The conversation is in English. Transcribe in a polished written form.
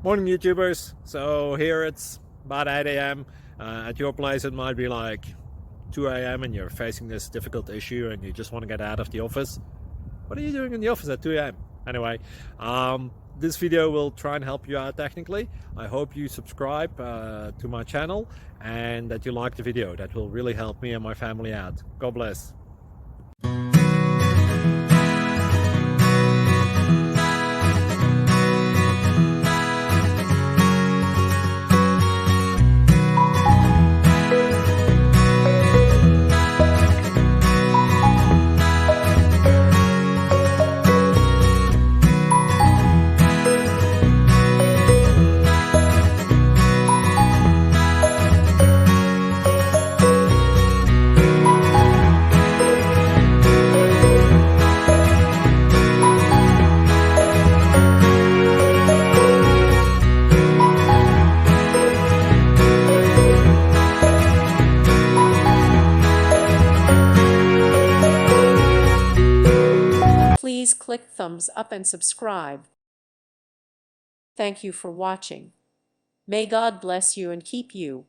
Morning YouTubers. So here it's about 8 a.m. At your place it might be like 2 a.m. and you're facing this difficult issue and you just want to get out of the office. What are you doing in the office at 2 a.m.? Anyway, this video will try and help you out technically. I hope you subscribe to my channel and that you like the video. That will really help me and my family out. God bless. Please click thumbs up and subscribe. Thank you for watching. May God bless you and keep you.